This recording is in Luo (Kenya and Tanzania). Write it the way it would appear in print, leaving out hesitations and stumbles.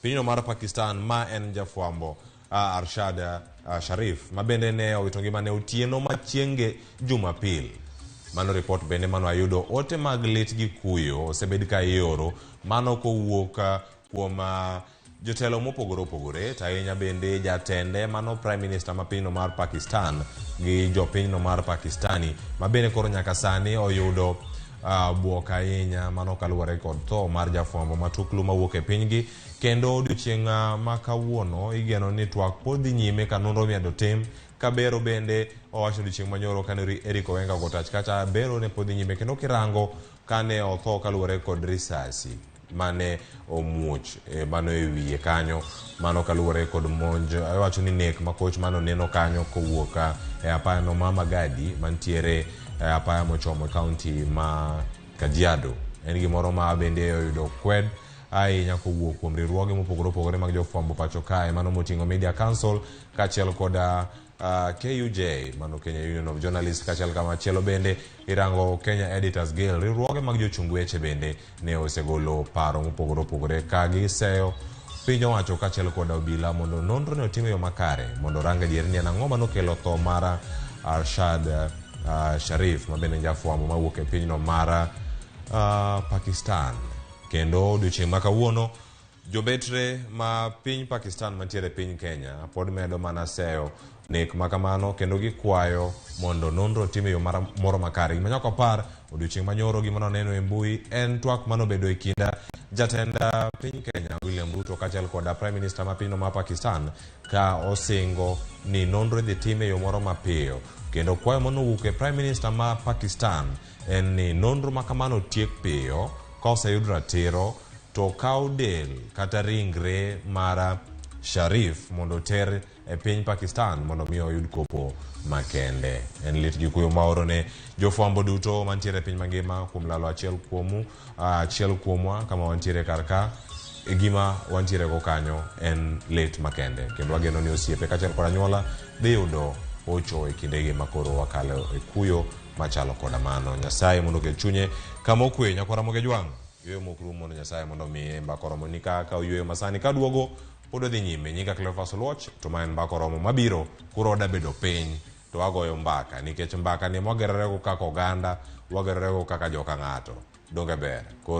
pinyno mar Pakistan ma en jafwambo Arshad Sharif ma bende ne owito ngimane otieno machienge Jumapil. Mano report bende mano ayudo ote mag lit gi kuyo osebed ka ioro mano kowuok kuom jotelo mopogore opogore ahinya bende jatende mano Prime Minister ma pinyno mar Pakistan gi jopinyno mar Pakistani ma bende koro nyaka sani oyudo buok ahinya mano kaluwore kod tho mar jafwambo matuklu mawuok e pinygi. Kendo odiochieng' ma kawuono igeno ni twak pod dhi nyime ka nonro medo tim ka bero bende owacho odiochieng' manyoro kane Eric Owenga gotach kacha bero ne pod dhi nyime kendo kirango kane otho kaluwore kod risasi mane omuoch mano e wiye kanyo mano kaluwore kod monj awacho ni nek makoch mano neno kanyo kowuok e apaya no Mama Gadi mantiere apaya mochomo county ma Kajiado. En gimoro ma bende oyudo kwed ahinya kowuok kuom riwruoge mopogore opogore mag jofwambo pacho kae mano moting'o Media Council kaachiel kod KUJ mano Kenya Union of Journalists kaachiel kamachielo bende irango Kenya Editors Guild. Riwruoge mag jochung weche bende ne osegolo paro mopogore opogore ka giseyo piny owacho kaachiel kod obila mondo nonro ne otim e yo makare mondo rang adier ni en ang'o manokelo tho mar Arshad Sharif ma bende jafwambo mawuok e pinyno mar Pakistan. Kendo odiochieng' ma kawuono jobetre ma piny Pakistan mantiere piny Kenya pod medo mana seyo nek makamano kendo gikwayo mondo nonro time yo moro makare. Gima nyaka par odiochieng' manyoro gima noneno e mbui en twak manobedo e kinda jatenda piny Kenya William Ruto kaachiel kod Prime Minister ma pinyno ma Pakistan ka osingo ni nonro dhi time yo moro mapiyo. Kendo kwayo manowuok e Prime Minister ma Pakistan en ni nonro makamano tiek piyo ka oseyud ratiro to kaw del kata ringre mar Sharif mondo ter e piny Pakistan mondo mi oyud kopo makende. En lit gi kuyo maoro ne jofwambo duto mantiere piny mangima kuom lalo achiel kuomwa kama wantiere karka e gima wantiere go kanyo en lit makende. Kendo wageno ni osiepe kaachiel kod anyuola dhi yudo ocho e kindegi makoro wakalo e kuyo machalo koda mano. Nyasaye mondo kel chunye kama okwe nyakora moge jwang' yweyo mokrum mondo Nyasaye mondo miye mbakoromo ni ka oyweyo masani ka duogo pod odhi nyime. Nyinga Cleophas Oluoch to ma en mbakoromo mabiro koro oda bedo piny to wagoyo mbaka nikech mbaka ni mwagerorego kaka oganda wagerorego kaka joka ng'ato donge ber koro